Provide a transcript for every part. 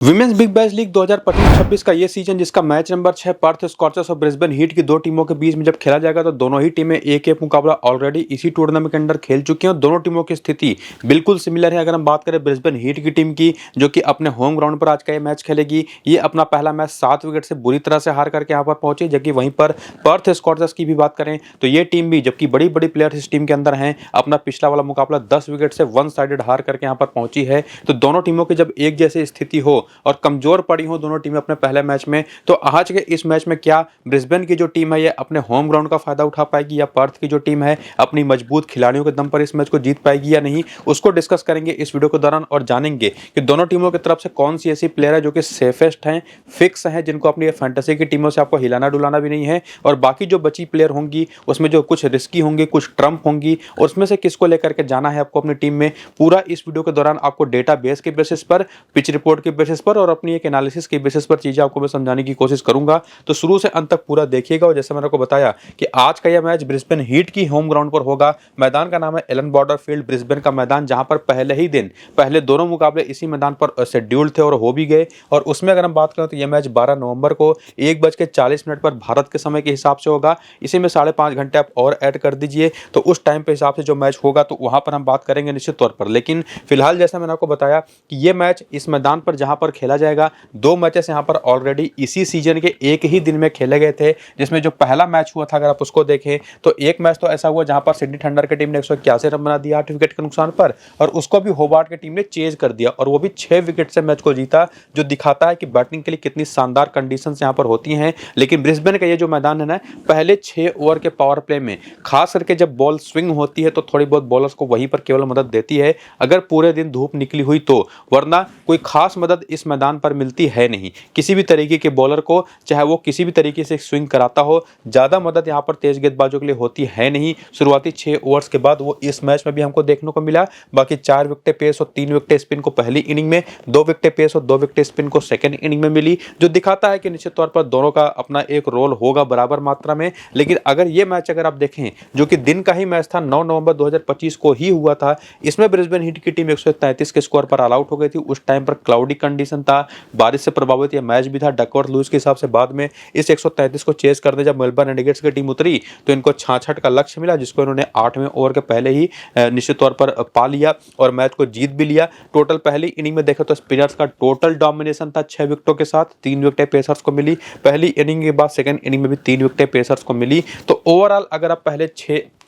Women's big bash league 2025-26 का ये season जिसका मैच नंबर 6 पर्थ स्कॉर्चर्स और ब्रिस्बेन हीट की दो टीमों के बीच में जब खेला जाएगा तो दोनों ही टीमें एक मुकाबला ऑलरेडी इसी टूर्नामेंट के अंदर खेल चुकी हैं और दोनों टीमों की स्थिति बिल्कुल सिमिलर है। अगर हम बात करें ब्रिस्बेन हीट की टीम की, जो कि अपने होम ग्राउंड पर आज का ये मैच खेलेगी, ये अपना पहला मैच 7 विकेट से बुरी तरह से हार करके यहाँ पर पहुंची, जबकि वहीं पर पर्थ स्कॉर्चर्स की भी बात करें तो ये टीम भी, जबकि बड़ी बड़ी प्लेयर्स इस टीम के अंदर हैं, अपना पिछला वाला मुकाबला 10 विकेट से वन साइडेड हार करके यहाँ पर पहुंची है। तो दोनों टीमों की जब एक जैसी स्थिति हो और कमजोर पड़ी हो दोनों टीमें अपने पहले मैच में, तो आज के इस मैच में क्या ब्रिस्बेन की जो टीम है ये अपने होम ग्राउंड का फायदा उठा पाएगी या पर्थ की जो टीम है अपनी मजबूत खिलाड़ियों के दम पर इस मैच को जीत पाएगी या नहीं, उसको डिस्कस करेंगे इस वीडियो के दौरान और जानेंगे कि दोनों टीमों की तरफ से कौन सी ऐसी प्लेयर है जो कि सेफेस्ट हैं, फिक्स हैं, जिनको अपनी फैंटेसी की टीमों से आपको हिलाना डुलाना भी नहीं है, और बाकी जो बची प्लेयर होंगी उसमें जो कुछ रिस्की होंगी, कुछ ट्रम्प होंगी, और उसमें से किसको लेकर के जाना है आपको अपनी टीम में। पूरा इस वीडियो के दौरान आपको डेटा बेस के बेसिस पर, पिच रिपोर्ट के बेसिस पर और अपनी एक एनालिसिस के बेसिस पर चीजें आपको मैं समझाने की कोशिश करूंगा। तो शुरू से अंत तक पूरा देखिएगा। और जैसे मैंने आपको बताया कि आज का यह मैच ब्रिस्बेन हीट की होम ग्राउंड पर होगा। मैदान का नाम है एलन बॉर्डर फील्ड, ब्रिस्बेन का मैदान, जहां पर पहले ही दिन पहले दोनों मुकाबले इसी मैदान पर शेड्यूल्ड थे और हो भी गए। और उसमें अगर हम बात करें तो यह मैच 12 नवंबर को 1:40 पर भारत के समय के हिसाब से होगा। इसी में 5.5 घंटे आप और ऐड कर दीजिए तो उस टाइम पे हिसाब से जो मैच होगा तो वहां पर हम बात करेंगे निश्चित तौर पर। लेकिन फिलहाल जैसा मैंने आपको बताया कि यह मैच इस मैदान पर जहां पर खेला जाएगा, दो मैचेस यहां पर ऑलरेडी इसी सीजन के एक ही दिन में खेले गए थे, जिसमें जो पहला मैच हुआ था अगर आप उसको देखें तो एक मैच तो ऐसा हुआ जहां पर सिडनी थंडर की टीम ने 181 रन बना दिया 8 विकेट के नुकसान पर, और उसको भी होबार्ट की टीम ने चेज कर दिया और वो भी 6 विकेट से मैच को जीता, जो दिखाता है कि बैटिंग के लिए कितनी शानदार कंडीशंस यहां पर होती हैं। लेकिन ब्रिस्बेन का ये जो मैदान है ना, पहले 6 ओवर के पावर प्ले में खास करके जब बॉल स्विंग होती है तो थोड़ी बहुत बॉलर्स को वहीं पर केवल मदद देती है, अगर पूरे दिन धूप निकली हुई तो, वरना कोई खास मदद इस मैदान पर मिलती है नहीं किसी भी तरीके के बॉलर को, चाहे वो किसी भी तरीके से स्विंग कराता हो। ज्यादा मदद यहां पर तेज गेंदबाजों के लिए होती है नहीं। शुरुआती 6 ओवर्स के बाद वो इस मैच में भी हमको देखने को मिला। बाकी 4 विकेट पेस और 3 विकेट स्पिन को पहली इनिंग में, 2 विकेट पेस और 2 विकेट स्पिन को सेकंड इनिंग में मिली, जो दिखाता है कि निश्चित तौर पर दोनों का अपना एक रोल होगा बराबर मात्रा में। लेकिन अगर ये मैच अगर आप देखें जो कि दिन का ही मैच था, 9 नवंबर 2025 को ही हुआ था, इसमें ब्रिस्बेन हीट की टीम 133 के स्कोर पर ऑल आउट हो गई थी। उस टाइम पर क्लाउडी कंडीशन था, बारिश से प्रभावित यह मैच भी था। डकवर्थ लुईस के हिसाब से बाद में इस 133 को चेस करने जब मेलबर्न रेनेगेट्स की टीम उतरी तो इनको 66 का लक्ष्य मिला, जिसको इन्होंने 8वें ओवर के पहले ही निश्चित तौर पर पा लिया और मैच को जीत भी लिया। टोटल पहली इनिंग में देखो तो स्पिनर्स का टोटल डोमिनेशन था 6 विकेटों के साथ, 3 विकेटें पेसर्स को मिली। पहली इनिंग के बाद सेकंड इनिंग में भी 3 विकेटें पेसर्स को मिली। तो ओवरऑल अगर आप पहले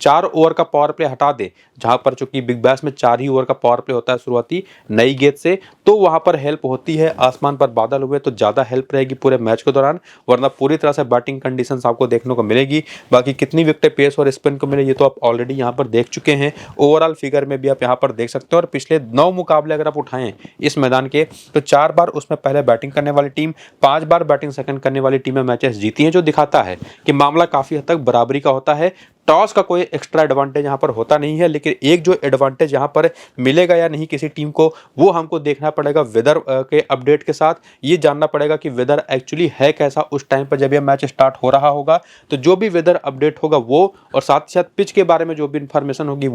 4 ओवर का पावर प्ले हटा दे, जहां पर चूंकि बिग बैश में 4 ही ओवर का पावर प्ले होता है शुरुआती नई गेंद से, तो वहां पर हेल्प होती है। आसमान पर बादल हुए तो ज्यादा हेल्प रहेगी पूरे मैच के दौरान, वरना पूरी तरह से बैटिंग कंडीशंस आपको देखने को मिलेगी। बाकी कितनी विकेट पेस और स्पिन को मिले ये तो आप ऑलरेडी यहां पर देख चुके हैं। ओवरऑल फिगर में भी आप यहां पर देख सकते हो। और पिछले 9 मुकाबले अगर आप उठाएं इस मैदान के तो 4 बार उसमें पहले बैटिंग करने वाली टीम, 5 बार बैटिंग सेकंड करने वाली टीमें मैचेस जीती हैं, जो दिखाता है कि मामला काफी हद तक बराबरी का होता है। टॉस का कोई एक्स्ट्रा एडवांटेज यहाँ पर होता नहीं है, लेकिन एक जो एडवांटेज यहाँ पर मिलेगा या नहीं किसी टीम को, वो हमको देखना पड़ेगा वेदर के अपडेट के साथ। ये जानना पड़ेगा कि वेदर एक्चुअली है कैसा उस टाइम पर जब ये मैच स्टार्ट हो रहा होगा। तो जो भी वेदर अपडेट होगा वो, और साथ ही साथ पिच के बारे में जो भी इंफॉर्मेशन होगी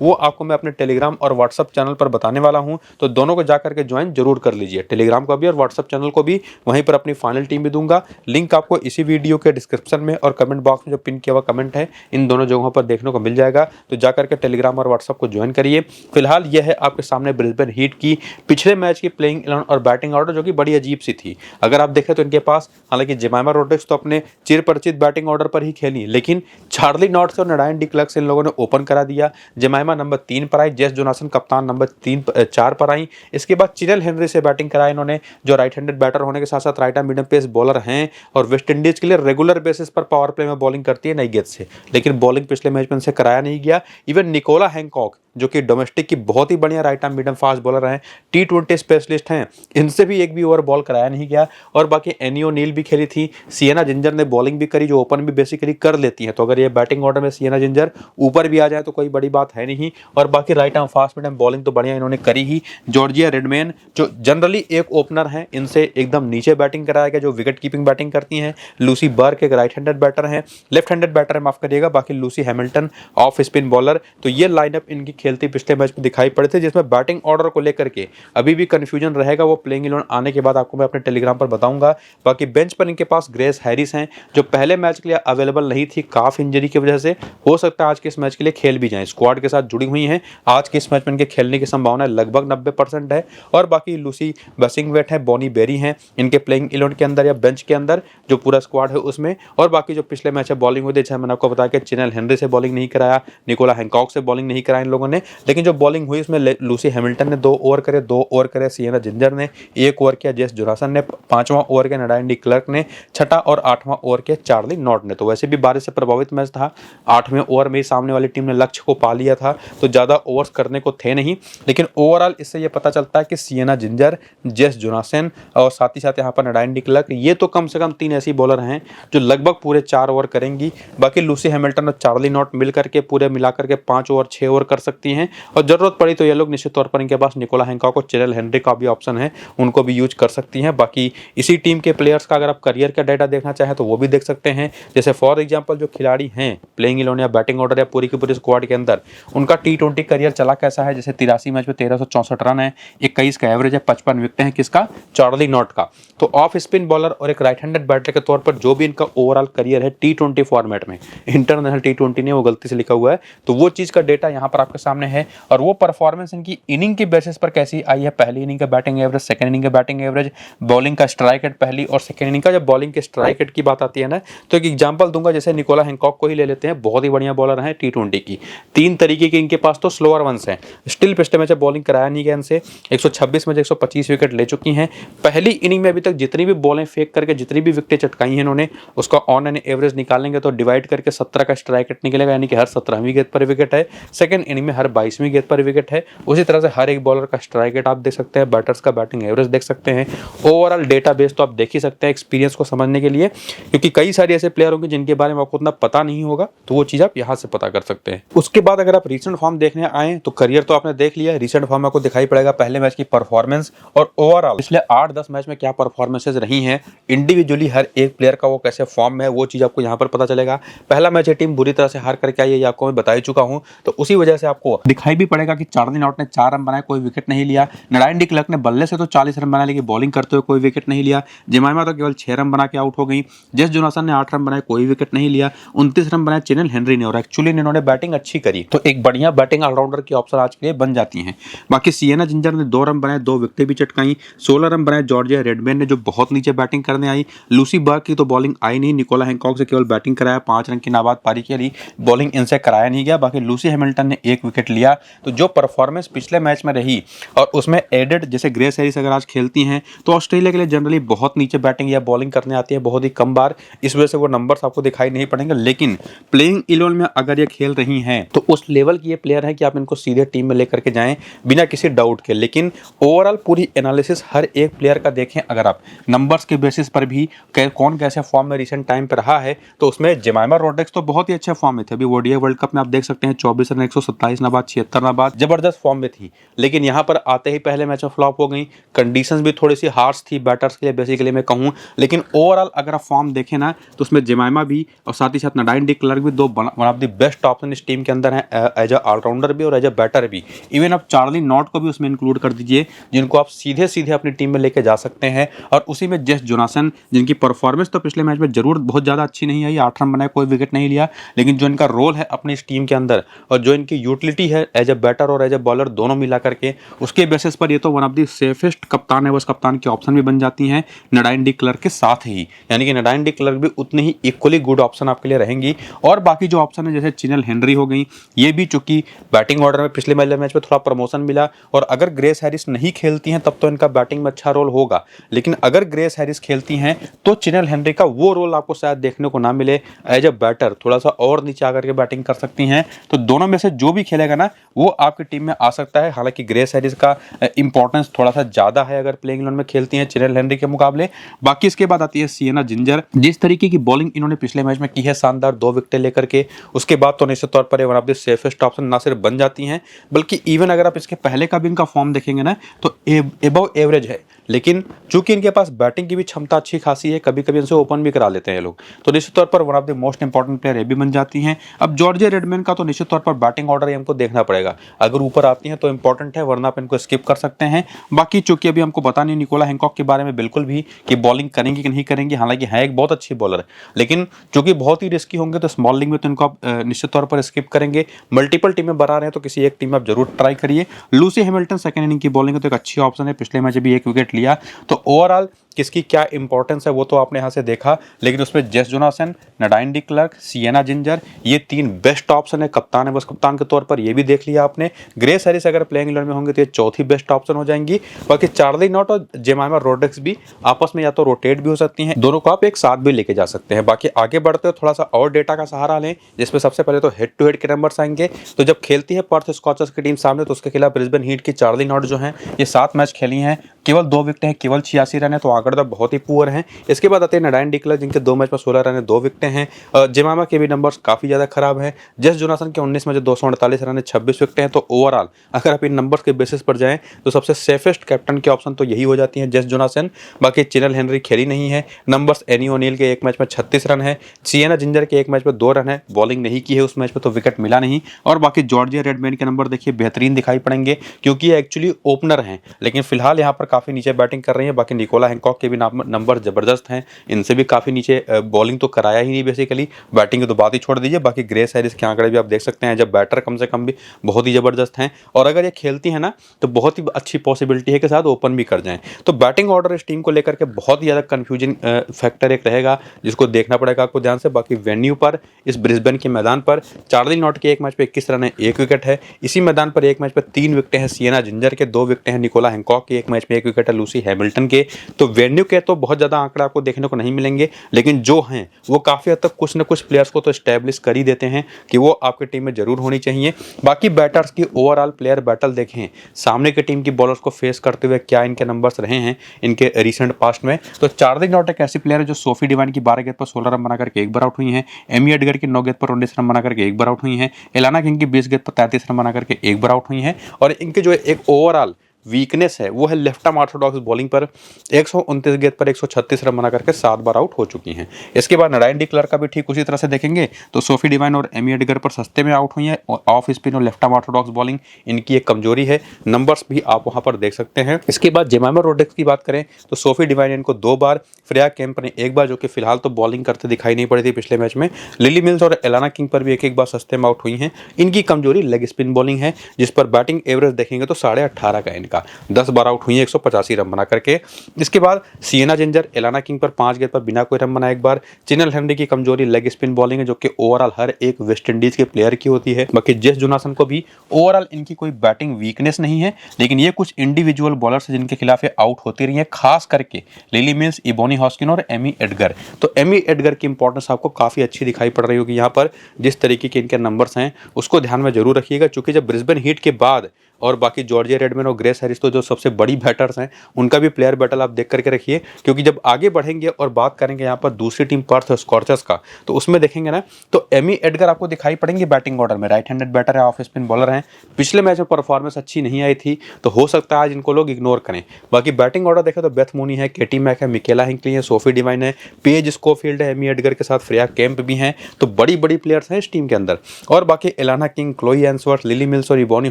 वो आपको मैं अपने टेलीग्राम और व्हाट्सअप चैनल पर बताने वाला हूँ। तो दोनों को जाकर के ज्वाइन जरूर कर लीजिए, टेलीग्राम को भी और व्हाट्सअप चैनल को भी। वहीं पर अपनी फाइनल टीम भी दूंगा, लिंक आपको इसी वीडियो के डिस्क्रिप्शन में और कमेंट बॉक्स में जो पिन किया हुआ कमेंट है इन दोनों जगहों पर देखने को मिल जाएगा। तो जाकर के टेलीग्राम और व्हाट्सएप को ज्वाइन करिए। फिलहाल यह है आपके सामने ब्रिस्बेन हीट की पिछले मैच की प्लेइंग 11 और बैटिंग ऑर्डर, जो कि बड़ी अजीब सी थी। अगर आप देखें तो इनके पास हालांकि जेमाइमा रोड्रिग्स तो अपने चिरपरिचित बैटिंग ऑर्डर पर ही खेली, लेकिन चार्ली नॉट्स और नारायण डी क्लर्क इन लोगों ने ओपन करा दिया। जेमाइमा नंबर 3 पर आई, जेस जोनासन कप्तान नंबर 4 पर आई। इसके बाद चिनेल हेनरी से बैटिंग कराई इन्होंने, जो राइट हैंडेड बैटर होने के साथ साथ right arm medium pace bowler हैं और वेस्ट इंडीज के लिए रेगुलर बेसिस पर पावर प्ले में बॉलिंग करती है नई गेंद से। लेकिन बॉलिंग पिछले मैच में से कराया नहीं गया। इवन निकोला हैंकॉक जो कि डोमेस्टिक की बहुत ही बढ़िया right arm medium fast bowler हैं, T20 स्पेशलिस्ट हैं, इनसे भी एक भी ओवर बॉल कराया नहीं गया। और बाकी एनी ओनील भी खेली थी, सिएना जिंजर ने बॉलिंग भी करी, जो ओपन भी बेसिकली कर लेती हैं। तो अगर ये बैटिंग ऑर्डर में सिएना जिंजर ऊपर भी आ जाए तो कोई बड़ी बात है नहीं। और बाकी right arm fast medium bowling तो बढ़िया इन्होंने करी ही। जॉर्जिया रेडमैन जो जनरली एक ओपनर हैं, इनसे एकदम नीचे बैटिंग कराया गया, जो विकेट कीपिंग बैटिंग करती हैं। लूसी बर्क एक राइट हैंडेड बैटर है, लेफ्ट हैंडेड बैटर है माफ करिएगा, बाकी Lucy Hamilton off spin bowler. तो ये लाइनअप इनकी खेलते पिछले मैच में दिखाई पड़े थे, जिसमें बैटिंग ऑर्डर को लेकर के अभी भी कंफ्यूजन रहेगा। वो प्लेइंग 11 आने के बाद आपको मैं अपने टेलीग्राम पर बताऊंगा। बाकी बेंच पर इनके पास ग्रेस हैरिस हैं, जो पहले मैच के लिए अवेलेबल नहीं थी काफ इंजरी की वजह से। हो सकता है आज के इस मैच के लिए खेल भी जाएं, स्क्वाड के साथ जुड़ी हुई हैं। आज के इस मैच में इनके खेलने की संभावना लगभग 90% है। और बाकी लूसी बसिंगवेट है, बॉनी बेरी हैं इनके प्लेइंग 11 के अंदर या बेंच के अंदर, जो पूरा स्क्वाड है उसमें। और बाकी जो पिछले मैच है बॉलिंग हुई थी, जैसे मैंने आपको बताया कि चिनेल हेनरी से बॉलिंग नहीं कराया, निकोला हैंकॉक से बॉलिंग नहीं कराया इन लोगों ने, लेकिन जो बॉलिंग हुई उसमें लूसी हैमिल्टन ने 2 ओवर करे, सिएना जिंजर ने 1 ओवर किया, जेस जोनासन ने 5वां ओवर किया, नडाइन डी क्लर्क ने 6ठा और 8वां ओवर किया, चार्ली नॉट ने। तो वैसे भी बारिश से प्रभावित मैच था, 8वें ओवर में सामने वाली टीम ने लक्ष्य को पा लिया था, तो ज़्यादा ओवर्स करने को थे नहीं। लेकिन ओवरऑल इससे ये पता चलता है कि सिएना जिंजर, जेस जोनासन और साथ ही साथ यहाँ पर नडाइन डी क्लर्क, ये तो कम से कम 3 ऐसी बॉलर हैं जो लगभग पूरे 4 ओवर करेंगी। बाकी लूसी हैमिल्टन और चार्ली नॉट मिल करके पूरे मिलाकर के 5 ओवर 6 ओवर कर सकती हैं। और जरूरत पड़ी तो ये लोग निश्चित तौर पर इनके पास निकोला हैंकॉक और चिनेल हेनरी का भी ऑप्शन है, उनको भी यूज कर सकती हैं। बाकी इसी टीम के प्लेयर्स का अगर आप करियर का डाटा देखना चाहें तो वो भी देख सकते हैं। जैसे फॉर एग्जांपल जो खिलाड़ी हैं प्लेइंग 11 या बैटिंग ऑर्डर या पूरी की पूरी स्क्वाड के अंदर, उनका T20 करियर चला कैसा है। जैसे 83 मैच में 1364 रन है, 21 का एवरेज है, 55 विकेट हैं किसका, चार्ली नॉट का। तो ऑफ स्पिन बॉलर और एक राइट हैंडेड बैटर के तौर पर जो भी इनका ओवरऑल करियर है T20 फॉर्मेट में, इंटरनेशनल T20 ने वो गलती से लिखा हुआ है, तो वो चीज़ का डेटा यहाँ पर आपके सामने है। और वो परफॉर्मेंस इनकी इनिंग के बेसिस पर कैसी आई है, पहली इनिंग का बैटिंग एवरेज, सेकंड इनिंग का बैटिंग एवरेज, बॉलिंग का स्ट्राइक रेट पहली और सेकंड इनिंग का। जब बॉलिंग के स्ट्राइक रेट की बात आती है ना, तो एक एग्जांपल दूंगा, जैसे निकोला हैंकॉक को ही ले लेते हैं, बहुत ही बढ़िया बॉलर हैं T20 की। 3 तरीके के इनके पास तो स्लोअर वंस हैं, स्टिल पिछले मैच बॉलिंग कराया नहीं गया इनसे, 126 में 125 विकेट ले चुकी हैं। पहली इनिंग में अभी तक जितनी भी बॉलें फेंक करके जितनी भी विकेटें चटकाई हैं इन्होंने, उसका ऑन एंड एवरेज निकालेंगे तो डिवाइड करके 17 का स्ट्राइक रेट निकलेगा, यानी कि हर 17वीं गेंद पर विकेट है। सेकंड इनिंग में हर 22वीं गेंद पर विकेट है। उसी तरह से हर एक बॉलर का स्ट्राइक रेट आप देख सकते हैं, बैटर्स का बैटिंग एवरेज देख सकते हैं, ओवरऑल डेटाबेस तो आप देख ही सकते हैं एक्सपीरियंस को समझने के लिए, क्योंकि कई सारे ऐसे प्लेयर होंगे जिनके बारे में आपको उतना पता नहीं होगा, तो वो चीज़ आप यहाँ से पता कर सकते हैं। उसके बाद अगर आप रीसेंट फॉर्म देखने आए तो करियर तो आपने देख लिया, रीसेंट फॉर्म आपको दिखाई पड़ेगा पहले मैच की परफॉर्मेंस और ओवरऑल पिछले 8-10 मैच में क्या परफॉर्मेंसेज रही हैं इंडिविजुअली हर एक प्लेयर का, वो कैसे फॉर्म में है, वो चीज़ आपको यहाँ पर पता चलेगा। पहला मैच ये टीम बुरी तरह से हार करके आई है, ये आपको मैं बता ही चुका हूँ, तो उसी वजह से आपको दिखाई भी पड़ेगा कि चार्ली नॉट ने 4 रन बनाए, कोई विकेट नहीं लिया। नडाइन डी क्लर्क ने बल्ले से तो 40 रन बनाए, लेकिन बॉलिंग करते हुए कोई विकेट नहीं लिया। जेमाइमा तो केवल 6 रन बना के आउट हो गई। जेस जोनासन ने 8 रन बनाए, कोई विकेट नहीं लिया। 29 रन बनाए चिनेल हेनरी ने, और एक्चुअली इन्होंने बैटिंग अच्छी करी, तो एक बढ़िया बैटिंग ऑलराउंडर की ऑप्शन आज के लिए बन जाती हैं। बाकी सिएना जिंजर ने 2 रन बनाए, 2 विकेटें भी चटकाई। 16 रन बनाए जॉर्जिया रेडमैन ने, जो बहुत नीचे बैटिंग करने आई। लूसी बर्ग की तो बॉलिंग आई नहीं, निकोला हैंकॉक से केवल बैटिंग कराया, 5 रन की नाबाद पारी के लिए, बॉलिंग इनसे कराया नहीं गया। बाकी लूसी हैमिल्टन ने 1 विकेट लिया। तो जो परफॉर्मेंस पिछले मैच में रही और उसमें एडेड जैसे ग्रेस हैरिस अगर आज खेलती हैं तो ऑस्ट्रेलिया के लिए जनरली बहुत नीचे बैटिंग या बॉलिंग करने आती है, बहुत ही कम बार, इस वजह से वो नंबर्स आपको दिखाई नहीं पड़ेंगे। लेकिन प्लेइंग 11 में अगर ये खेल रही हैं तो उस लेवल की ये प्लेयर है कि आप इनको सीधे टीम में लेकर के जाएं बिना किसी डाउट के। लेकिन ओवरऑल पूरी एनालिसिस हर एक प्लेयर का देखें अगर आप नंबर्स के बेसिस पर भी, कौन कैसे फॉर्म में रिसेंट टाइम पे रहा है, तो उसमें जेमाइमा रोड्रिग्स तो बहुत ही अच्छे फॉर्म में थे। अभी ओडीआई वर्ल्ड कप में आप देख सकते हैं 24 रन 127 नाबाद 76 नाबाद, जबरदस्त फॉर्म में थी। लेकिन यहाँ पर आते ही पहले मैच में फ्लॉप हो गई। कंडीशंस भी थोड़ी सी हार्श थी बैटर्स के लिए बेसिकली मैं कहूँ। लेकिन ओवरऑल अगर आप फॉर्म देखें ना तो उसमें जेमाइमा भी और साथ ही साथ नडाइन डी क्लर्क भी 2 one of the best option इस टीम के अंदर है, एज अ ऑलराउंडर भी और एज अ बैटर भी। इवन आप चार्ली नॉट को भी उसमें इंक्लूड कर दीजिए, जिनको आप सीधे सीधे अपनी टीम में लेके जा सकते हैं। और उसी में जेस जोनासन, जिनकी परफॉर्मेंस तो पिछले मैच में जरूर बहुत ज़्यादा अच्छी नहीं आई, 8 रन बनाए, कोई विकेट नहीं लिया, लेकिन जो इनका रोल है अपनी इस टीम के अंदर और जो इनकी यूटिलिटी है एज ए बैटर और एज ए बॉलर दोनों मिला करके, उसके बेसिस पर ये तो वन ऑफ द सेफेस्ट कप्तान है, उस कप्तान के ऑप्शन भी बन जाती हैं नडाइन डी क्लर्क के साथ ही। यानी कि नडाइन डी क्लर्क भी उतनी ही इक्वली गुड ऑप्शन आपके लिए रहेंगी। और बाकी जो ऑप्शन है जैसे चिनेल हेनरी हो गई, ये भी चूंकि बैटिंग ऑर्डर में पिछले मैच में थोड़ा प्रमोशन मिला, और अगर ग्रेस हैरिस नहीं खेलती हैं तब तो इनका बैटिंग में अच्छा रोल होगा। लेकिन अगर ग्रेस हैरिस खेलती हैं तो चिनेल हेनरी का वो रोल आपको शायद देखने को ना मिले, एज ए बैटर थोड़ा सा और नीचे आकर के बैटिंग कर सकती हैं। तो दोनों में से जो भी खेलेगा ना वो आपकी टीम में आ सकता है। हालांकि ग्रेस हैरिस का इंपॉर्टेंस थोड़ा सा ज़्यादा है अगर प्लेइंग 11 में खेलती हैं चिनेल हेनरी के मुकाबले। बाकी इसके बाद आती है सिएना जिंजर, जिस तरीके की बॉलिंग इन्होंने पिछले मैच में की है शानदार 2 विकेटें लेकर के, उसके बाद तो निश्चित तौर पर one of the safest option ना सिर्फ बन जाती हैं बल्कि इवन अगर आप इसके पहले का भी इनका फॉर्म देखेंगे ना तो एबव एवरेज है। लेकिन चूंकि इनके पास बैटिंग की भी क्षमता अच्छी खासी है, कभी कभी इनसे ओपन भी करा लेते हैं ये लोग, तो निश्चित तौर पर one of the most important player ये भी बन जाती हैं। अब जॉर्जिया रेडमैन का तो निश्चित तौर पर बैटिंग ऑर्डर हमको हमको देखना पड़ेगा। अगर ऊपर आती हैं तो इंपॉर्टेंट है, वरना आप इनको स्किप कर सकते हैं। बाकी चूंकि अभी हमको पता नहीं निकोला हैंकॉक के बारे में बिल्कुल भी कि बॉलिंग करेंगे कि नहीं करेंगे, हालांकि है एक बहुत अच्छी बॉलर, लेकिन चूंकि बहुत ही रिस्की होंगे तो स्मॉल लीग में तो इनको आप निश्चित तौर पर स्किप करेंगे। मल्टीपल टीमें बना रहे हैं तो किसी एक टीम में आप जरूर ट्राई करिए। लूसी हैमिल्टन सेकंड इनिंग की बॉलिंग है तो एक अच्छी ऑप्शन है, पिछले मैच भी एक विकेट लिया। तो ओवरऑल किसकी क्या इंपॉर्टेंस है वो तो आपने यहाँ से देखा, लेकिन उसमें Jess Jonassen, Nadine de Klerk, Sianna Ginger, ये 3 बेस्ट ऑप्शन है। कप्तान है बस कप्तान के तौर पर, ये भी देख लिया आपने। ग्रेस हैरिस अगर प्लेइंग 11 में होंगे तो ये चौथी बेस्ट ऑप्शन हो जाएंगी। बाकी चार्ली नॉट और जेमाइमा रोड्रिग्स भी आपस में या तो रोटेट भी हो सकती हैं, दोनों को आप एक साथ भी लेके जा सकते हैं। बाकी आगे बढ़ते हो थोड़ा सा और डेटा का सहारा लें, जिसमें सबसे पहले तो हेड टू हेड के नंबर्स आएंगे। तो जब खेलती है पर्थ स्कॉचर्स की टीम सामने, तो उसके खिलाफ ब्रिस्बेन हीट की चार्ली नॉट जो है ये 7 मैच खेली हैं, केवल 2 विकेट हैं, केवल 86 रन है, तो आंकड़े तो बहुत ही पुअर हैं। इसके बाद आते हैं नडाइन डी क्लर्क, जिनके 2 मैच में 16 रन है, 2 विकेट हैं। जेमामा के भी नंबर्स काफी ज्यादा खराब हैं। जेस जोनासन के 19 मैच 248 रन है, 26 विकेट हैं। तो ओवरऑल अगर आप इन नंबर्स के बेसिस पर जाएं तो सबसे सेफेस्ट कैप्टन की ऑप्शन तो यही हो जाती है जेस जोनासन। बाकी चिनल हेनरी खेली नहीं है, नंबर्स एनी ओनील के एक मैच में 36 रन है, सिएना जिंजर के एक मैच में 2 रन है, बॉलिंग नहीं की है उस मैच में तो विकेट मिला नहीं। और बाकी जॉर्जिया रेडमैन के नंबर देखिए बेहतरीन दिखाई पड़ेंगे, क्योंकि ये एक्चुअली ओपनर हैं, लेकिन फिलहाल यहाँ पर काफी नीचे बैटिंग कर रही है। बाकी निकोला हैंकॉक के भी नंबर जबरदस्त हैं, इनसे भी काफी नीचे, बॉलिंग तो कराया ही नहीं बेसिकली, बैटिंग की तो बात ही छोड़ दीजिए। बाकी ग्रेस हैरिस के आंकड़े भी आप देख सकते हैं, जब बैटर कम से कम भी बहुत ही जबरदस्त हैं, और अगर ये खेलती है ना तो बहुत ही अच्छी पॉसिबिलिटी है कि साथ ओपन भी कर जाएं। तो बैटिंग ऑर्डर इस टीम को लेकर के बहुत ही ज्यादा कंफ्यूजिंग फैक्टर एक रहेगा, जिसको देखना पड़ेगा आपको ध्यान से। बाकी वेन्यू पर इस ब्रिस्बेन के मैदान पर चार्ली नॉट के एक मैच पे 21 रन है, 1 विकेट है। इसी मैदान पर एक मैच पे 3 विकेट हैं सिएना जिंजर के, 2 विकेट हैं निकोला हैंकॉक के, एक मैच में 1 विकेट है लूसी हैमिल्टन के। तो वेन्यू के तो बहुत ज्यादा आंकड़े आपको देखने को नहीं मिलेंगे, लेकिन जो हैं वो काफी हद तक कुछ न कुछ प्लेयर्स को तो स्टैब्लिश कर ही देते हैं कि वो आपकी टीम में जरूर होनी चाहिए। बाकी बैटर्स की ओवरऑल प्लेयर बैटल देखें, सामने की टीम की बॉलर्स को फेस करते हुए क्या इनके नंबर्स रहे हैं इनके रिसेंट पास्ट में। तो चार्ली नॉट एक ऐसी प्लेयर है जो सोफी डिवाइन की 12 गेंद पर 16 रन बना करके 1 बार आउट हुई हैं, एमी एडगर की 9 गेंद पर 19 रन बना करके 1 बार आउट हुई हैं, एलाना किंग की 20 गेंद पर 33 रन बना करके 1 बार आउट हुई हैं। और इनके जो एक ओवरऑल वीकनेस है वो है लेफ्ट आर्म ऑर्थोडॉक्स बॉलिंग पर 129 गेंद पर 136 रन बना करके 7 बार आउट हो चुकी हैं। इसके बाद नडाइन डी क्लर्क का भी ठीक उसी तरह से देखेंगे तो सोफी डिवाइन और एमी एडगर पर सस्ते में आउट हुई हैं, ऑफ स्पिन और लेफ्ट आर्म ऑर्थोडॉक्स बॉलिंग इनकी एक कमजोरी है, नंबर्स भी आप वहां पर देख सकते हैं। इसके बाद जेमाइमा रोड्रिग्स की बात करें तो सोफी डिवाइन इनको 2 बार, फ्रेया केम्प ने 1 बार, जो कि फिलहाल तो बॉलिंग करते दिखाई नहीं पड़ी थी पिछले मैच में। लिली मिल्स और एलाना किंग पर भी एक बार सस्ते में आउट हुई हैं। इनकी कमजोरी लेग स्पिन बॉलिंग है, जिस पर बैटिंग एवरेज देखेंगे तो 18.5 का इनका, 10 बार आउट हुई है 185 रन बना करके। इसके बाद सिएना जिंजर एलाना किंग पर 5 गेंद पर बिना कोई रन बनाए 1 बार। चिनल हेनरी की कमजोरी लेग स्पिन बॉलिंग है, जो कि ओवरऑल हर एक वेस्ट इंडीज के प्लेयर की होती है। बाकी जेस जोनासन को भी ओवरऑल इनकी कोई बैटिंग वीकनेस नहीं है, लेकिन ये कुछ इंडिविजुअल बॉलर्स हैं जिनके खिलाफ ये आउट होती रही है, खास करके लिली मिल्स, इबोनी हॉस्किन और एमी एडगर। तो एमी एडगर की इंपॉर्टेंस आपको काफी अच्छी दिखाई पड़ रही होगी यहाँ पर, जिस तरीके के इनके नंबर्स हैं उसको ध्यान में जरूर रखिएगा, क्योंकि जब ब्रिस्बेन हीट के बाद और बाकी जॉर्जिया रेडमैन और ग्रेस हैरिस तो जो सबसे बड़ी बैटर्स हैं उनका भी प्लेयर बैटल आप देख करके रखिए, क्योंकि जब आगे बढ़ेंगे और बात करेंगे यहाँ पर दूसरी टीम पर्थ स्कॉचर्स का, तो उसमें देखेंगे ना तो एमी एडगर आपको दिखाई पड़ेंगे बैटिंग ऑर्डर में, राइट हैंडेड बैटर है, ऑफ स्पिन बॉलर हैं। पिछले मैच में परफॉर्मेंस अच्छी नहीं आई थी, तो हो सकता है आज इनको लोग इग्नोर करें। बाकी बैटिंग ऑर्डर देखें तो बेथ मूनी है, केटी मैक है, मिकेला हिंकली है, सोफी डिवाइन है, पेज स्कोफील्ड है, एमी एडगर के साथ फ्रेया केम्प भी हैं, तो बड़ी बड़ी प्लेयर्स हैं इस टीम के अंदर। और बाकी Alana king, Chloe Ainsworth, lily Mills और इबोनी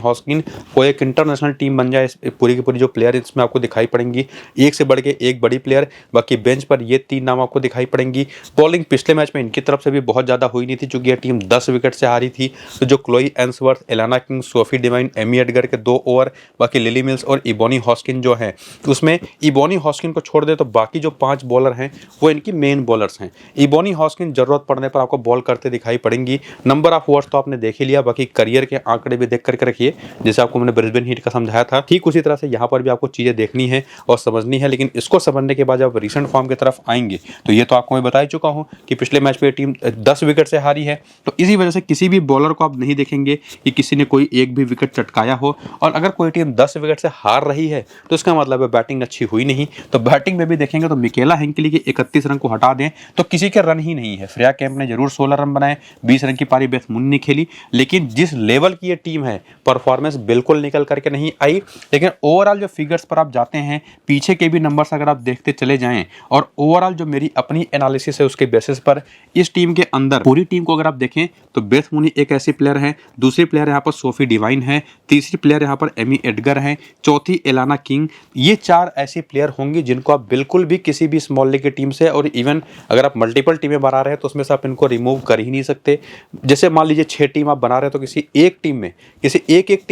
हॉस्किन को एक इंटरनेशनल टीम बन जाए, पूरी की पूरी जो प्लेयर इसमें आपको दिखाई पड़ेंगी, एक से बढ़ के एक बड़ी प्लेयर। बाकी बेंच पर ये 3 नाम आपको दिखाई पड़ेंगी। बॉलिंग पिछले मैच में इनकी तरफ से भी बहुत ज्यादा हुई नहीं थी, क्योंकि यह टीम 10 विकेट से हारी थी। तो जो Chloe Ainsworth, Alana King, Sophie Devine, Amy Edgar के 2 ओवर, बाकी लिली मिल्स और इबोनी हॉस्किन जो है, उसमें इबोनी हॉस्किन को छोड़ दे तो बाकी जो 5 बॉलर हैं वो इनकी मेन बॉलर्स हैं। इबोनी हॉस्किन जरूरत पड़ने पर आपको बॉल करते दिखाई पड़ेंगी। नंबर ऑफ ओवर्स तो आपने देख ही लिया, बाकी करियर के आंकड़े भी देख करके रखिए, जैसे आपको मैंने ब्रिस्बेन हीट का समझाया था, ठीक उसी तरह से यहाँ पर भी आपको चीजें देखनी है और समझनी है। लेकिन इसको समझने के बाद जब रिसेंट फॉर्म की तरफ आएंगे तो ये तो आपको मैं बता ही चुका हूँ कि पिछले मैच में टीम 10 विकेट से हारी है, तो इसी वजह से किसी भी बॉलर को आप नहीं देखेंगे कि किसी ने कोई एक भी विकेट चटकाया हो। और अगर कोई टीम 10 विकेट से हार रही है तो इसका मतलब है बैटिंग अच्छी हुई नहीं। तो बैटिंग में भी देखेंगे तो मिकेला हिंकली के 31 रन को हटा दें तो किसी के रन ही नहीं है। फ्रेया केम्प ने जरूर 16 रन बनाए, 20 रन की पारी बेथ मूनी ने खेली, लेकिन जिस लेवल की ये टीम है परफॉर्मेंस बिल्कुल बिल्कुल निकल करके नहीं आई, लेकिन ओवरऑल जो फिगर्स पर आप जाते हैं, पीछे के भी नंबर्स अगर आप देखते चले जाएं और ओवरऑल जो मेरी अपनी एनालिसिस है उसके बेसिस पर इस टीम के अंदर पूरी टीम को अगर आप देखें तो बेथ मूनी एक ऐसी प्लेयर है, दूसरी प्लेयर यहाँ पर सोफी डिवाइन है, तीसरी प्लेयर यहाँ पर एमी एडगर है, चौथी एलाना किंग। ये 4 ऐसी प्लेयर होंगी जिनको आप बिल्कुल भी किसी भी स्मॉल लीग की टीम से, और इवन अगर आप मल्टीपल टीमें बना रहे हैं तो उसमें से आप इनको रिमूव कर ही नहीं सकते। जैसे मान लीजिए 6 टीम आप बना रहे हैं तो किसी एक टीम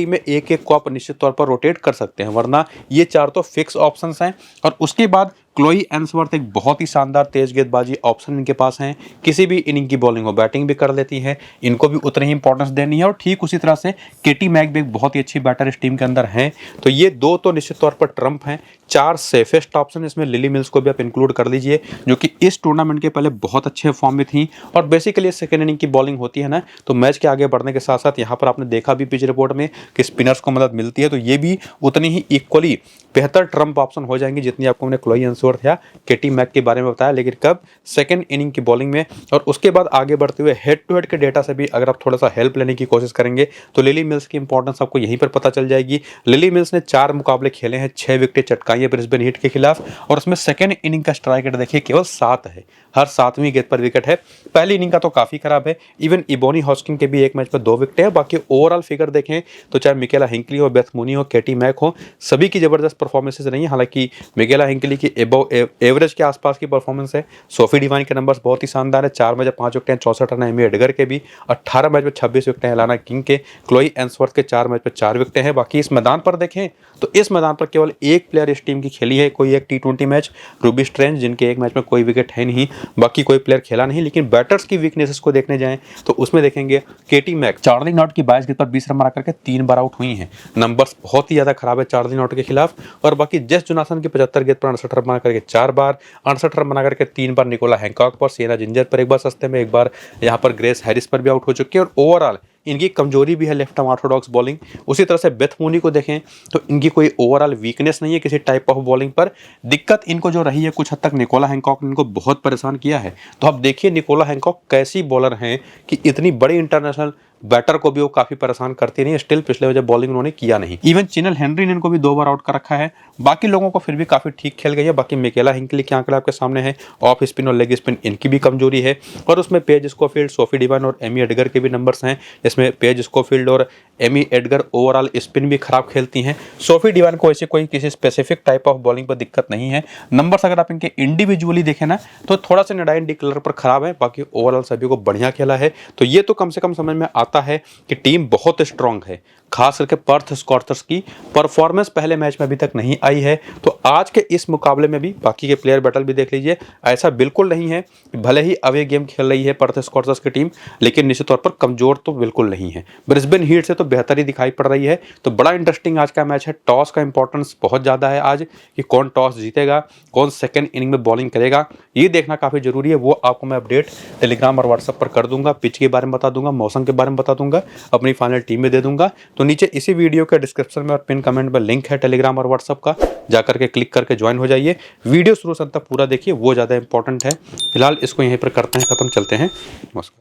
में एक को आप निश्चित तौर पर रोटेट कर सकते हैं, वरना ये 4 तो फिक्स ऑप्शंस हैं। और उसके बाद क्लोई एंसवर्थ एक बहुत ही शानदार तेज गेंदबाजी ऑप्शन इनके पास हैं, किसी भी इनिंग की बॉलिंग हो बैटिंग भी कर लेती है, इनको भी उतनी ही इंपॉर्टेंस देनी है। और ठीक उसी तरह से केटी मैक भी एक बहुत ही अच्छी बैटर इस टीम के अंदर हैं। तो ये 2 तो निश्चित तौर पर ट्रम्प हैं। 4 सेफेस्ट ऑप्शन, इसमें लिली मिल्स को भी आप इंक्लूड कर लीजिए, जो कि इस टूर्नामेंट के पहले बहुत अच्छे फॉर्म में थी। और बेसिकली सेकेंड इनिंग की बॉलिंग होती है ना, तो मैच के आगे बढ़ने के साथ साथ यहाँ पर आपने देखा भी पिच रिपोर्ट में कि स्पिनर्स को मदद मिलती है, तो ये भी उतनी ही इक्वली बेहतर ट्रम्प ऑप्शन हो जाएंगी जितनी आपको मैंने क्लोई एंसवर्थ या केटी मैक के बारे में बताया। लेकिन कब? सेकंड इनिंग की बॉलिंग में। और उसके बाद आगे बढ़ते हुए हेड टू हेड के डेटा से भी अगर आप थोड़ा सा हेल्प लेने की कोशिश करेंगे तो लिली मिल्स की इंपॉर्टेंस आपको यहीं पर पता चल जाएगी। लिली मिल्स ने 4 मुकाबले खेले हैं, 6 विकेटें चटकाई है ब्रिस्बेन हीट के खिलाफ, और उसमें सेकंड इनिंग का स्ट्राइक रेट देखिए केवल 7 है, हर 7वीं गेंद पर विकेट है। पहली इनिंग का तो काफी खराब है, इवन इबोनी हॉस्किन के भी एक मैच पर 2 विकेट है। बाकी ओवरऑल फिगर देखें तो चाहे मिकेला हिंकली हो, बेथ मूनी हो, केटी मैक हो, सभी की जबरदस्त परफॉर्मेंसेस रही है। हालांकि मिकेला हिंकली की एवरेज के आसपास की परफॉर्मेंस है। सोफी डिवाइन के नंबर्स बहुत ही शानदार है, 4 मैच में 5 विकेट, 64 रन एमी एडगर के भी, 18 मैच में 26 विकेट एलाना किंग के, क्लोई एंसवर्थ के 4 मैच में 4 विकेट हैं। बाकी इस मैदान पर देखें तो इस मैदान पर केवल एक प्लेयर इस टीम की खेली है, कोई एक T20 मैच, रूबी स्ट्रेंज, जिनके एक मैच में कोई विकेट है नहीं, बाकी कोई प्लेयर खेला नहीं। लेकिन बैटर्स की वीकनेसेस को देखने जाएं तो उसमें देखेंगे केटी मैक चार्ली नॉट की 22 गेंद पर 20 रन बना करके 3 बार आउट हुई हैं, नंबर्स बहुत ही ज्यादा खराब है चार्ली नॉट के खिलाफ। और बाकी जेस जोनासन की 75 गेंद पर 68 रन बना करके 4 बार, 68 रन बना करके 3 बार निकोला हैंकॉक पर, सिएना जिंजर पर एक बार सस्ते में, एक बार यहाँ पर ग्रेस हैरिस पर भी आउट हो चुके हैं। और ओवरऑल इनकी कमजोरी भी है लेफ्ट आर्म ऑर्थोडॉक्स बॉलिंग। उसी तरह से बेथ मूनी को देखें तो इनकी कोई ओवरऑल वीकनेस नहीं है किसी टाइप ऑफ बॉलिंग पर। दिक्कत इनको जो रही है कुछ हद तक निकोला हैंकॉक ने इनको बहुत परेशान किया है। तो आप देखिए निकोला हैंकॉक कैसी बॉलर हैं कि इतनी बड़ी इंटरनेशनल बैटर को भी वो काफी परेशान करती नहीं है। स्टिल पिछले वजह बॉलिंग उन्होंने किया नहीं। इवन चिनल हेनरी ने इनको भी 2 बार आउट कर रखा है। बाकी लोगों को फिर भी काफी ठीक खेल गई है। बाकी मिकेला हिंकली के आंकड़े आपके सामने है, ऑफ स्पिन और लेग स्पिन इनकी भी कमजोरी है। और उसमें पेज स्कोफील्ड, सोफी डिवाइन और एमी एडगर के भी नंबर्स हैं। इसमें पेज स्कोफील्ड और एमी एडगर ओवरऑल स्पिन भी खराब खेलती हैं। सोफी डिवाइन को ऐसे कोई किसी स्पेसिफिक टाइप ऑफ बॉलिंग पर दिक्कत नहीं है। नंबर्स अगर आप इनके इंडिविजुअली देखें ना तो थोड़ा सा नडाइन डी कलर पर खराब है, बाकी ओवरऑल सभी को बढ़िया खेला है। तो ये तो कम से कम समझ में आता है कि टीम बहुत स्ट्रांग है। खास करके पर्थ स्कॉर्चर्स की परफॉर्मेंस पहले मैच में अभी तक नहीं आई है। तो आज के इस मुकाबले में भी बाकी के प्लेयर बैटल भी देख लीजिए, ऐसा बिल्कुल नहीं है कि भले ही अवे गेम खेल रही है पर्थ स्कॉर्चर्स की टीम, लेकिन निश्चित तौर पर कमजोर तो बिल्कुल नहीं है। ब्रिस्बेन हीट से तो बेहतर ही दिखाई पड़ रही है। तो बड़ा इंटरेस्टिंग आज का मैच है। टॉस का इंपॉर्टेंस बहुत ज्यादा है आज, कि कौन टॉस जीतेगा, कौन सेकंड इनिंग में बॉलिंग करेगा, ये देखना काफी जरूरी है। वो आपको मैं अपडेट टेलीग्राम और व्हाट्सएप पर कर दूंगा, पिच के बारे में बता दूंगा, मौसम के बारे में बता दूंगा, अपनी फाइनल टीम में दे दूंगा। तो नीचे इसी वीडियो के डिस्क्रिप्शन में और पिन कमेंट में लिंक है टेलीग्राम और व्हाट्सएप का, जाकर के क्लिक करके ज्वाइन हो जाइए। वीडियो शुरू से अंत तक पूरा देखिए, वो ज़्यादा इंपॉर्टेंट है। फिलहाल इसको यहीं पर करते हैं खत्म, चलते हैं। नमस्कार।